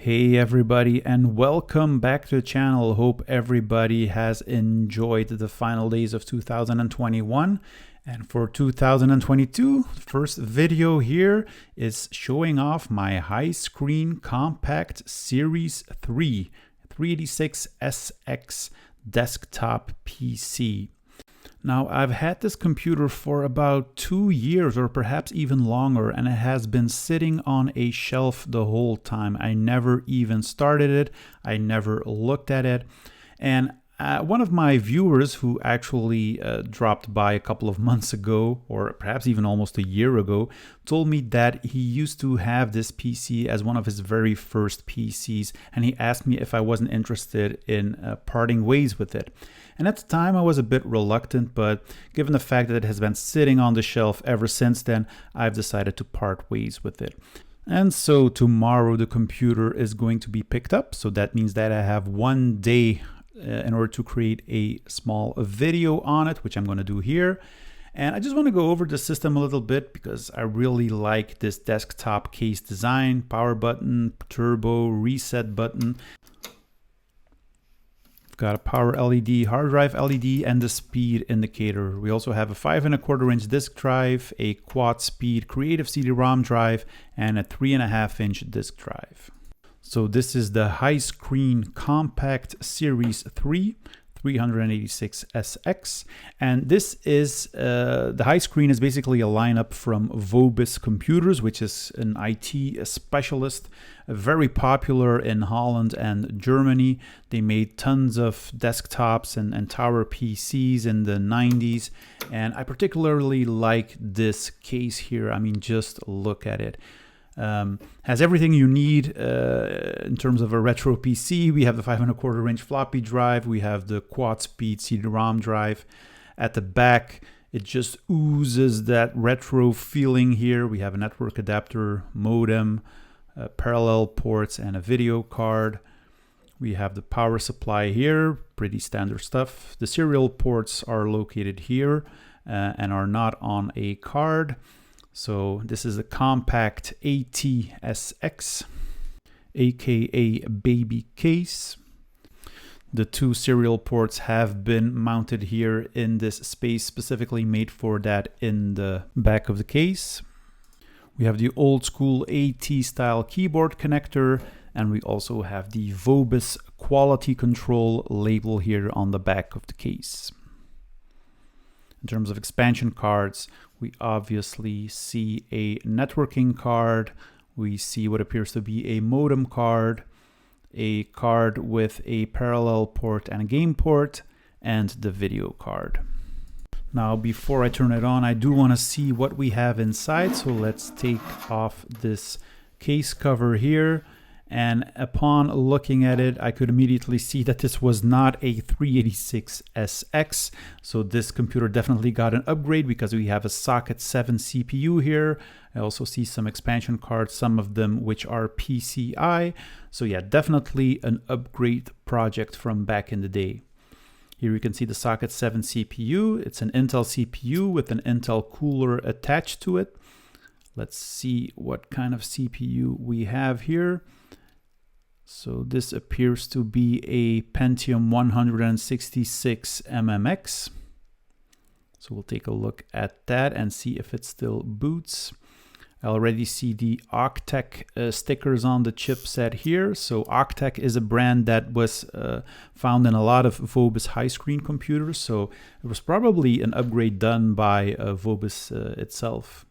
Hey everybody, and welcome back to the channel. Hope everybody has enjoyed the final days of 2021. And for 2022, first video here is showing off my Highscreen Kompakt Series 386SX desktop PC. Now, I've had this computer for about 2 years or perhaps even longer, and it has been sitting on a shelf the whole time. I never even started it. I never looked at it. And one of my viewers who actually dropped by a couple of months ago, or perhaps even almost a year ago, told me that he used to have this PC as one of his very first PCs, and he asked me if I wasn't interested in parting ways with it. And at the time I was a bit reluctant, but given the fact that it has been sitting on the shelf ever since then, I've decided to part ways with it. And so tomorrow the computer is going to be picked up, so that means that I have 1 day in order to create a small video on it, which I'm going to do here. And I just want to go over the system a little bit because I really like this desktop case design. Power button, turbo, reset button. We've got a power LED, hard drive LED, and the speed indicator. We also have a 5 1/4 inch disk drive, a quad speed creative CD-ROM drive, and a 3.5 inch disk drive. So this is the Highscreen Kompakt Series 386SX, and this is the Highscreen is basically a lineup from Vobis Computers, which is an IT specialist, very popular in Holland and Germany. They made tons of desktops and tower PCs in the 90s, and I particularly like this case here. I mean, just look at it. Has everything you need in terms of a retro PC. We have the 5 1/4 inch floppy drive. We have the quad speed CD-ROM drive. At the back, it just oozes that retro feeling here. We have a network adapter, modem, parallel ports, and a video card. We have the power supply here, pretty standard stuff. The serial ports are located here and are not on a card. So this is a Kompakt ATSX, aka baby case. The 2 serial ports have been mounted here in this space specifically made for that in the back of the case. We have the old school AT style keyboard connector, and we also have the Vobis quality control label here on the back of the case. In terms of expansion cards, we obviously see a networking card. We see what appears to be a modem card, a card with a parallel port and a game port, and the video card. Now, before I turn it on, I do want to see what we have inside. So let's take off this case cover here. And upon looking at it, I could immediately see that this was not a 386SX. So this computer definitely got an upgrade because we have a socket 7 CPU here. I also see some expansion cards, some of them which are PCI. So yeah, definitely an upgrade project from back in the day. Here you can see the socket 7 CPU. It's an Intel CPU with an Intel cooler attached to it. Let's see what kind of CPU we have here. So this appears to be a Pentium 166 MMX. So we'll take a look at that and see if it still boots. I already see the Octec stickers on the chipset here. So Octec is a brand that was found in a lot of Vobis Highscreen computers. So it was probably an upgrade done by Vobis itself.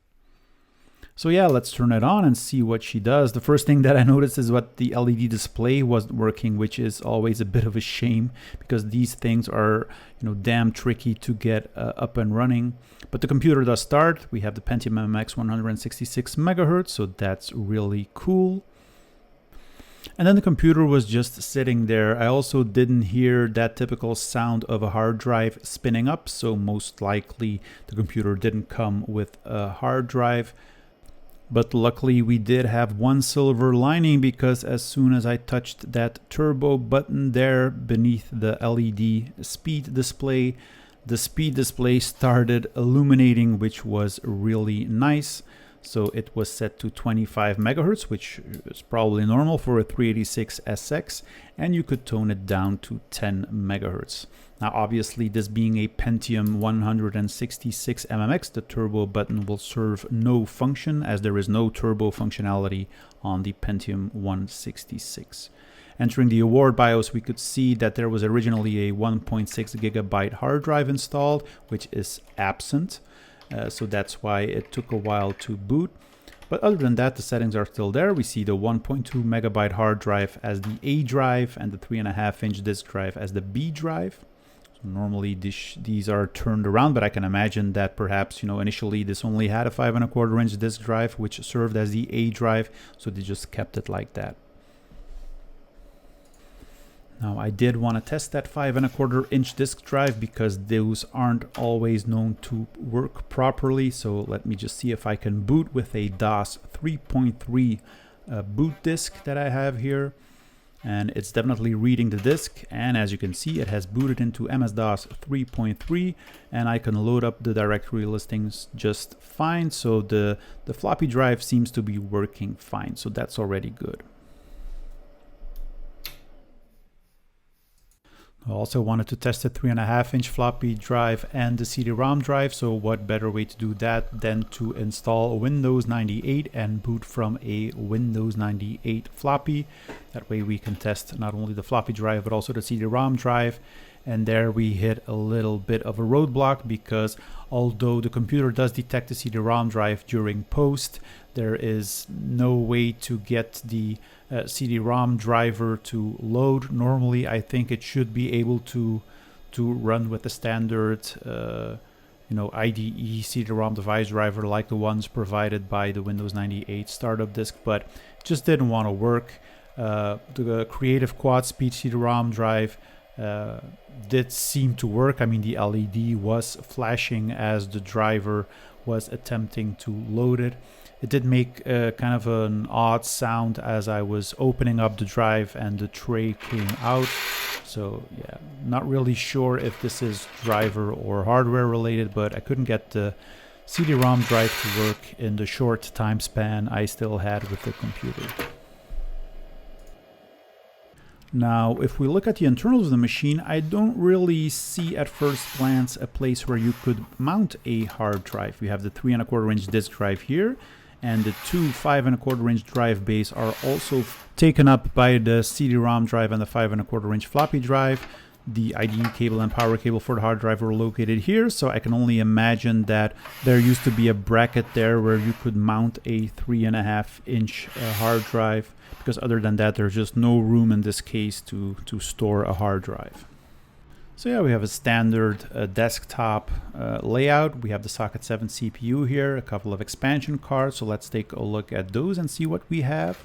So yeah, let's turn it on and see what she does. The first thing that I noticed is what the LED display wasn't working, which is always a bit of a shame because these things are, damn tricky to get up and running. But the computer does start. We have the Pentium MMX 166 MHz, so that's really cool. And then the computer was just sitting there. I also didn't hear that typical sound of a hard drive spinning up, so most likely the computer didn't come with a hard drive. But luckily we did have one silver lining because as soon as I touched that turbo button there beneath the LED speed display, the speed display started illuminating, which was really nice. So it was set to 25 megahertz, which is probably normal for a 386 SX, and you could tone it down to 10 megahertz. Now, obviously, this being a Pentium 166 MMX, the turbo button will serve no function, as there is no turbo functionality on the Pentium 166. Entering the award BIOS, we could see that there was originally a 1.6 gigabyte hard drive installed, which is absent. So that's why it took a while to boot. But other than that, the settings are still there. We see the 1.2 megabyte hard drive as the A drive and the 3.5-inch disk drive as the B drive. So normally these are turned around, but I can imagine that perhaps, initially this only had a 5.25-inch disk drive, which served as the A drive, so they just kept it like that. Now, I did want to test that 5.25-inch disk drive because those aren't always known to work properly. So let me just see if I can boot with a DOS 3.3 boot disk that I have here. And it's definitely reading the disk. And as you can see, it has booted into MS-DOS 3.3, and I can load up the directory listings just fine. So the floppy drive seems to be working fine. So that's already good. I also wanted to test the 3.5-inch floppy drive and the CD-ROM drive, so what better way to do that than to install Windows 98 and boot from a Windows 98 floppy. That way we can test not only the floppy drive but also the CD-ROM drive. And there we hit a little bit of a roadblock because although the computer does detect the CD-ROM drive during post, there is no way to get the CD-ROM driver to load. Normally, I think it should be able to run with the standard, IDE CD-ROM device driver like the ones provided by the Windows 98 startup disk, but it just didn't want to work. The Creative Quad Speed CD-ROM drive did seem to work. I mean, the LED was flashing as the driver was attempting to load it. It did make kind of an odd sound as I was opening up the drive and the tray came out. So yeah, not really sure if this is driver or hardware related, but I couldn't get the CD-ROM drive to work in the short time span I still had with the computer. Now, if we look at the internals of the machine, I don't really see at first glance a place where you could mount a hard drive. We have the 3.25-inch disk drive here, and the two 5.25-inch drive bays are also taken up by the CD-ROM drive and the 5.25-inch floppy drive. The IDE cable and power cable for the hard drive are located here, so I can only imagine that there used to be a bracket there where you could mount a 3.5-inch hard drive, because other than that there's just no room in this case to store a hard drive. So yeah, we have a standard desktop layout. We have the socket 7 CPU here, a couple of expansion cards, so let's take a look at those and see what we have.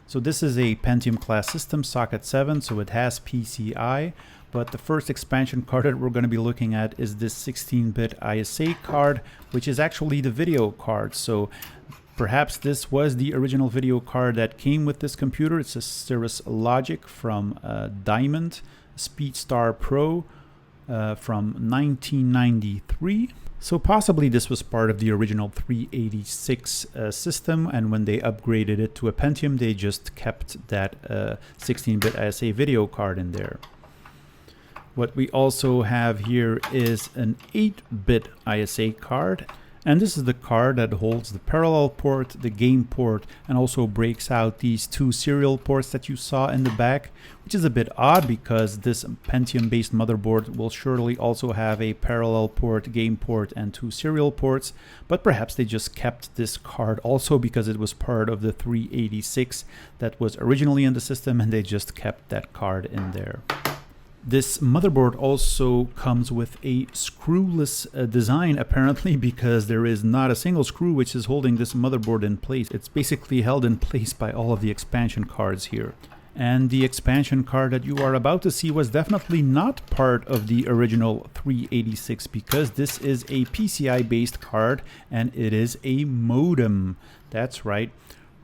So this is a Pentium class system, socket 7, so it has PCI, but the first expansion card that we're going to be looking at is this 16-bit ISA card, which is actually the video card. So perhaps this was the original video card that came with this computer. It's a Cirrus Logic from Diamond Speedstar Pro from 1993. So possibly this was part of the original 386 system, and when they upgraded it to a Pentium, they just kept that 16-bit ISA video card in there. What we also have here is an 8-bit ISA card. And this is the card that holds the parallel port, the game port, and also breaks out these two serial ports that you saw in the back, which is a bit odd because this Pentium-based motherboard will surely also have a parallel port, game port, and two serial ports, but perhaps they just kept this card also because it was part of the 386 that was originally in the system, and they just kept that card in there. This motherboard also comes with a screwless design, apparently, because there is not a single screw which is holding this motherboard in place. It's basically held in place by all of the expansion cards here. And the expansion card that you are about to see was definitely not part of the original 386 because this is a PCI-based card and it is a modem. That's right.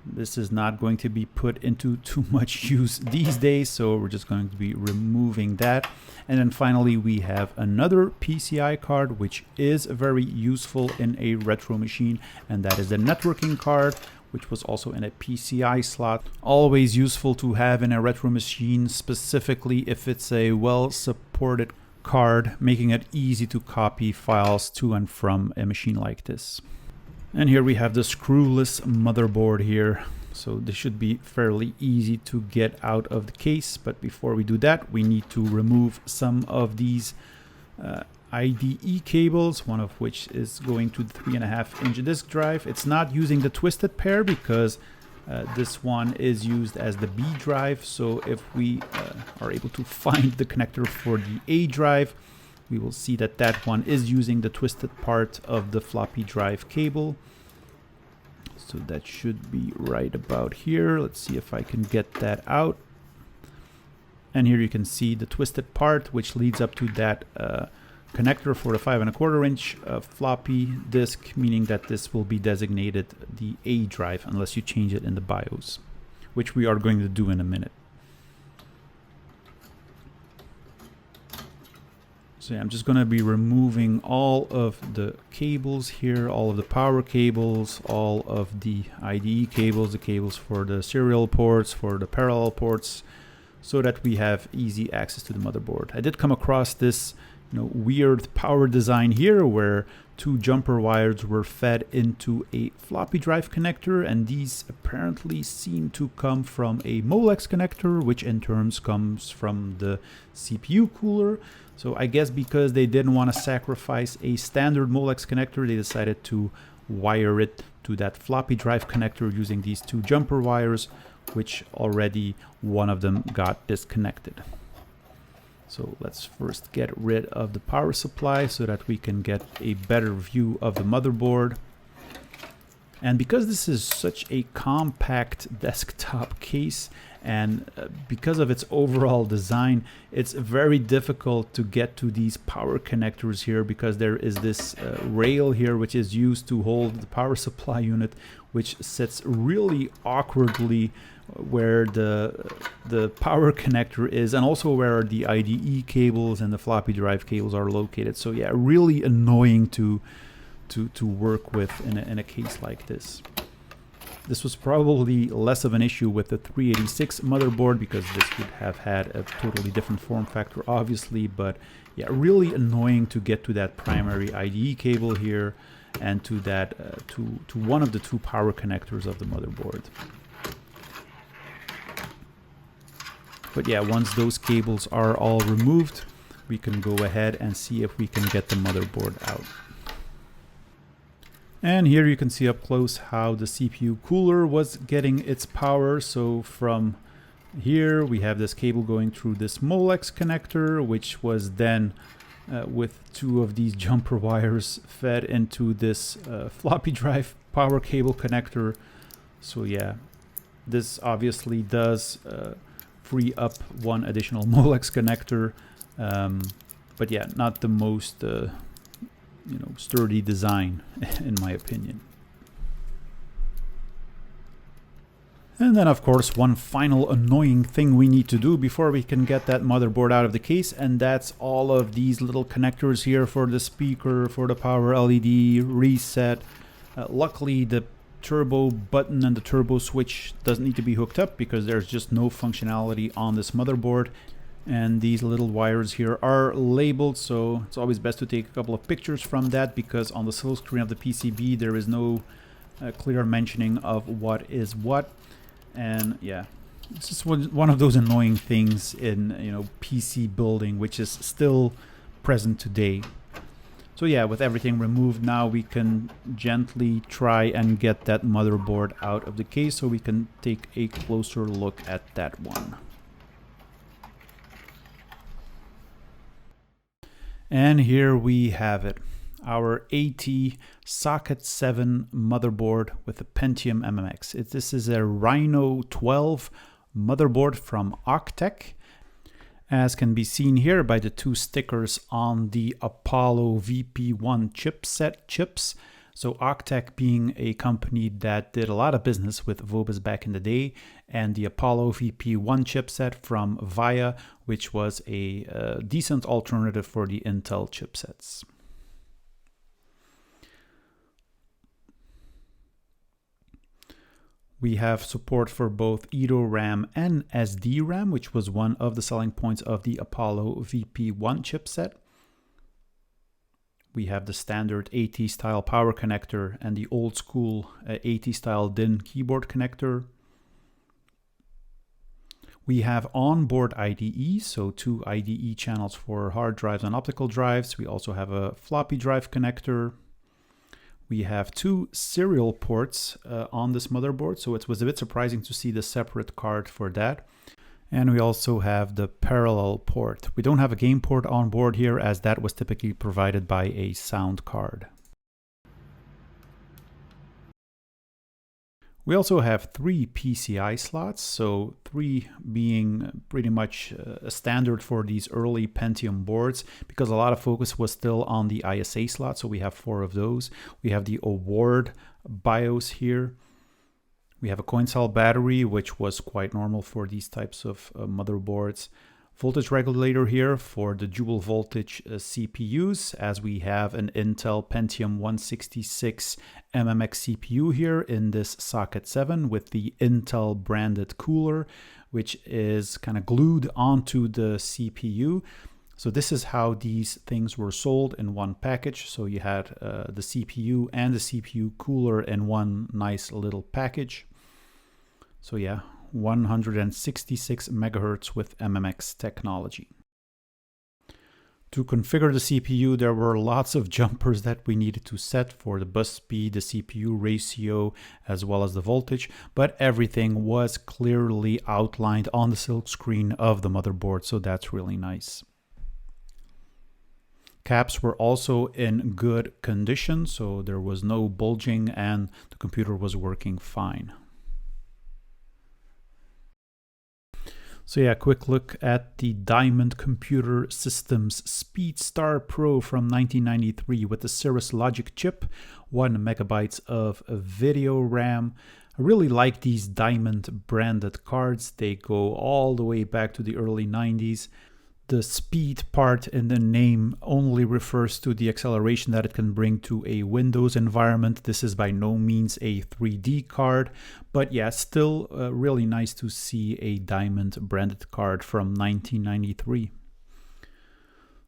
This is not going to be put into too much use these days, so we're just going to be removing that. And then finally we have another PCI card, which is very useful in a retro machine, and that is the networking card, which was also in a PCI slot. Always useful to have in a retro machine, specifically if it's a well-supported card, making it easy to copy files to and from a machine like this. And here we have the screwless motherboard here. So this should be fairly easy to get out of the case. But before we do that, we need to remove some of these IDE cables, one of which is going to the 3.5-inch disk drive. It's not using the twisted pair because this one is used as the B drive. So if we are able to find the connector for the A drive, we will see that that one is using the twisted part of the floppy drive cable. So that should be right about here. Let's see if I can get that out. And here you can see the twisted part, which leads up to that connector for the 5.25-inch floppy disk, meaning that this will be designated the A drive unless you change it in the BIOS, which we are going to do in a minute. So yeah, I'm just going to be removing all of the cables here, all of the power cables, all of the IDE cables, the cables for the serial ports, for the parallel ports, so that we have easy access to the motherboard. I did come across this weird power design here where two jumper wires were fed into a floppy drive connector, and these apparently seem to come from a Molex connector, which in turn comes from the CPU cooler. So I guess because they didn't want to sacrifice a standard Molex connector, they decided to wire it to that floppy drive connector using these two jumper wires, which already one of them got disconnected. So let's first get rid of the power supply so that we can get a better view of the motherboard. And because this is such a compact desktop case, and because of its overall design, it's very difficult to get to these power connectors here, because there is this rail here which is used to hold the power supply unit, which sits really awkwardly where the power connector is, and also where the IDE cables and the floppy drive cables are located. So yeah, really annoying to work with in a case like this. This was probably less of an issue with the 386 motherboard, because this would have had a totally different form factor, obviously. But yeah, really annoying to get to that primary IDE cable here and to that to one of the two power connectors of the motherboard. But yeah, once those cables are all removed, we can go ahead and see if we can get the motherboard out. And here you can see up close how the CPU cooler was getting its power. So from here we have this cable going through this Molex connector, which was then with two of these jumper wires fed into this floppy drive power cable connector. So yeah, this obviously does free up one additional Molex connector, but yeah, not the most sturdy design in my opinion. And then of course one final annoying thing we need to do before we can get that motherboard out of the case, and that's all of these little connectors here for the speaker, for the power LED, reset. Luckily the turbo button and the turbo switch doesn't need to be hooked up because there's just no functionality on this motherboard. And these little wires here are labeled, so it's always best to take a couple of pictures from that, because on the full screen of the PCB there is no clear mentioning of what is what. And yeah, it's just one of those annoying things in PC building, which is still present today. So yeah, with everything removed now, we can gently try and get that motherboard out of the case so we can take a closer look at that one. And here we have it, our AT Socket 7 motherboard with a Pentium MMX. This is a Rhino 12 motherboard from Octech, as can be seen here by the two stickers on the Apollo VP1 chipset chips. So Octec being a company that did a lot of business with Vobis back in the day, and the Apollo VP1 chipset from VIA, which was a decent alternative for the Intel chipsets. We have support for both EDO-RAM and SD-RAM, which was one of the selling points of the Apollo VP1 chipset. We have the standard AT style power connector and the old school AT style DIN keyboard connector. We have onboard IDE, so 2 IDE channels for hard drives and optical drives. We also have a floppy drive connector. We have 2 serial ports on this motherboard, so it was a bit surprising to see the separate card for that. And we also have the parallel port. We don't have a game port on board here, as that was typically provided by a sound card. We also have 3 PCI slots, so 3 being pretty much a standard for these early Pentium boards, because a lot of focus was still on the ISA slot, so we have 4 of those. We have the Award BIOS here. We have a coin cell battery, which was quite normal for these types of motherboards. Voltage regulator here for the dual voltage CPUs, as we have an Intel Pentium 166 MMX CPU here in this socket 7 with the Intel branded cooler, which is kind of glued onto the CPU. So this is how these things were sold in one package. So you had the CPU and the CPU cooler in one nice little package. So yeah, 166 megahertz with MMX technology. To configure the CPU, there were lots of jumpers that we needed to set for the bus speed, the CPU ratio, as well as the voltage, but everything was clearly outlined on the silk screen of the motherboard, so that's really nice. Caps were also in good condition, so there was no bulging and the computer was working fine. So yeah, quick look at the Diamond Computer Systems Speedstar Pro from 1993 with the Cirrus Logic chip, 1 megabytes of video RAM. I really like these Diamond branded cards. They go all the way back to the early 90s. The speed part in the name only refers to the acceleration that it can bring to a Windows environment. This is by no means a 3D card, but yeah, still really nice to see a Diamond branded card from 1993.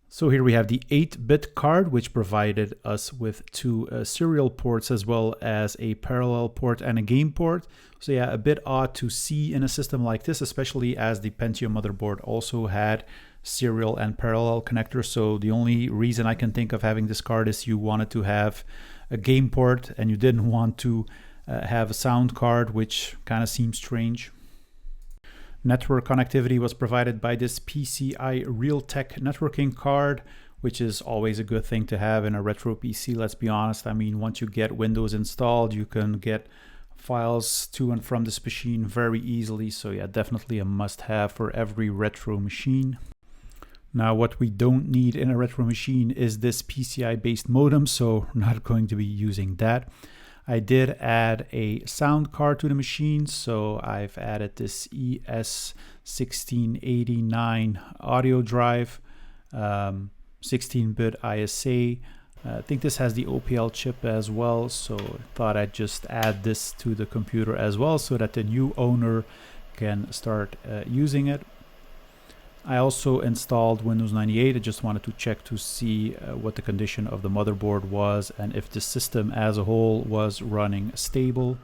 So here we have the 8-bit card, which provided us with 2 serial ports as well as a parallel port and a game port. So yeah, a bit odd to see in a system like this, especially as the Pentium motherboard also had serial and parallel connectors. So the only reason I can think of having this card is you wanted to have a game port and you didn't want to have a sound card, which kind of seems strange. Network connectivity was provided by this PCI Realtek networking card, which is always a good thing to have in a retro PC, let's be honest. I mean, once you get Windows installed, you can get files to and from this machine very easily. So yeah, definitely a must-have for every retro machine. Now, what we don't need in a retro machine is this PCI-based modem, so we're not going to be using that. I did add a sound card to the machine, so I've added this ES1689 audio drive, 16-bit ISA. I think this has the OPL chip as well, so I thought I'd just add this to the computer as well so that the new owner can start using it. I also installed Windows 98. I just wanted to check to see what the condition of the motherboard was and if the system as a whole was running stable.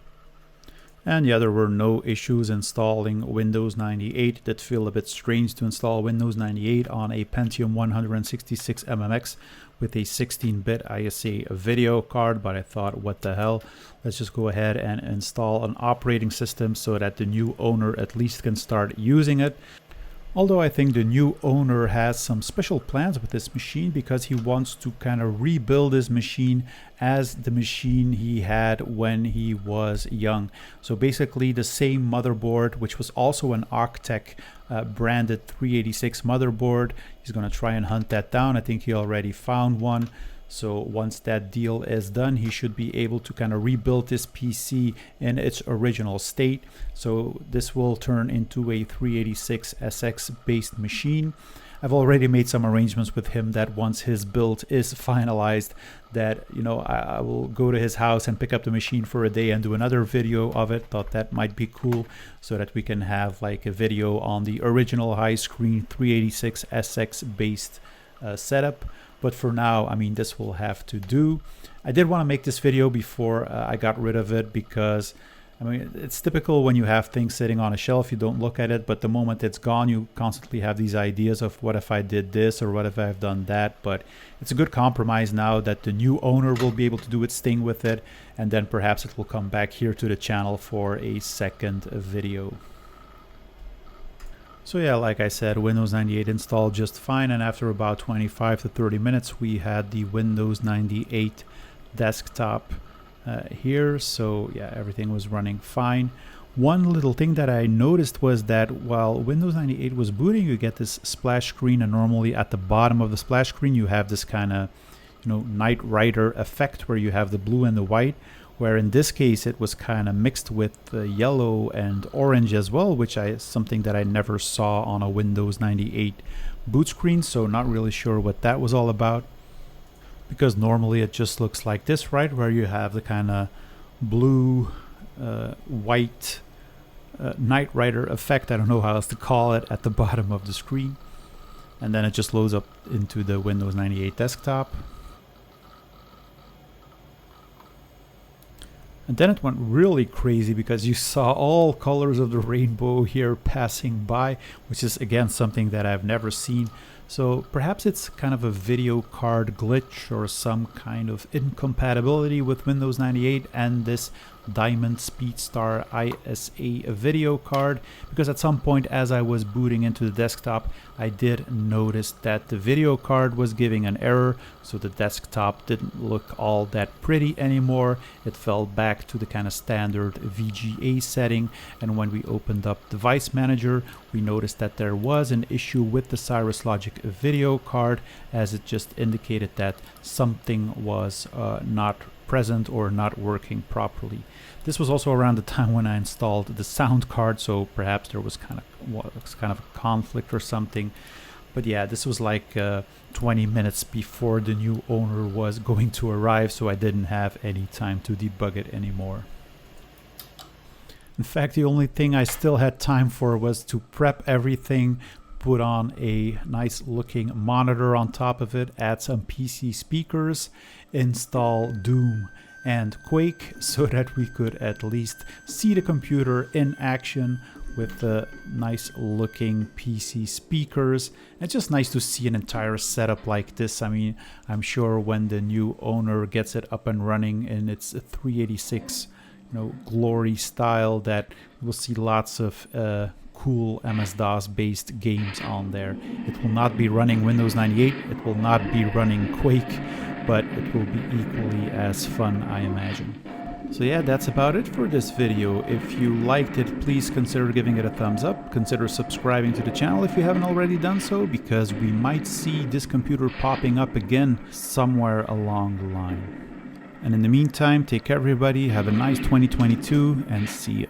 And yeah, there were no issues installing Windows 98. It did feel a bit strange to install Windows 98 on a Pentium 166 MMX with a 16-bit ISA video card, but I thought, what the hell, let's just go ahead and install an operating system so that the new owner at least can start using it. Although I think the new owner has some special plans with this machine because he wants to kind of rebuild his machine as the machine he had when he was young. So basically the same motherboard, which was also an Octec branded 386 motherboard. He's going to try and hunt that down. I think he already found one. So once that deal is done, he should be able to kind of rebuild this PC in its original state. So this will turn into a 386SX based machine. I've already made some arrangements with him that once his build is finalized, that, you know, I will go to his house and pick up the machine for a day and do another video of it. Thought that might be cool, so that we can have like a video on the original Highscreen 386SX based setup. But for now, I mean, this will have to do. I did want to make this video before I got rid of it, because I mean, it's typical when you have things sitting on a shelf, you don't look at it, but the moment it's gone, you constantly have these ideas of what if I did this or what if I've done that. But it's a good compromise now that the new owner will be able to do its thing with it, and then perhaps it will come back here to the channel for a second video. So yeah, like I said, Windows 98 installed just fine, and after about 25 to 30 minutes, we had the Windows 98 desktop here. So yeah, everything was running fine. One little thing that I noticed was that while Windows 98 was booting, you get this splash screen, and normally at the bottom of the splash screen you have this kind of, you know, Knight Rider effect where you have the blue and the white, where in this case it was kind of mixed with yellow and orange as well, which is something that I never saw on a Windows 98 boot screen. So not really sure what that was all about, because normally it just looks like this, right, where you have the kind of blue white Knight Rider effect, I don't know how else to call it, at the bottom of the screen, and then it just loads up into the Windows 98 desktop. And then it went really crazy because you saw all colors of the rainbow here passing by, which is again something that I've never seen. So perhaps it's kind of a video card glitch or some kind of incompatibility with Windows 98 and this Diamond Speedstar ISA video card, because at some point as I was booting into the desktop, I did notice that the video card was giving an error, so the desktop didn't look all that pretty anymore. It fell back to the kind of standard VGA setting, and when we opened up Device Manager, we noticed that there was an issue with the Cirrus Logic video card, as it just indicated that something was not present or not working properly. This was also around the time when I installed the sound card, so perhaps there was kind of a conflict or something. But yeah, this was like 20 minutes before the new owner was going to arrive, so I didn't have any time to debug it anymore. In fact, the only thing I still had time for was to prep everything, put on a nice looking monitor on top of it, add some PC speakers, install Doom and Quake so that we could at least see the computer in action with the nice looking PC speakers. It's just nice to see an entire setup like this. I mean, I'm sure when the new owner gets it up and running in its 386, you know, glory style, that we'll see lots of cool MS-DOS based games on there. It will not be running Windows 98, it will not be running Quake, but it will be equally as fun, I imagine. So yeah, that's about it for this video. If you liked it, please consider giving it a thumbs up. Consider subscribing to the channel if you haven't already done so, because we might see this computer popping up again somewhere along the line. And in the meantime, take care everybody, have a nice 2022, and see you.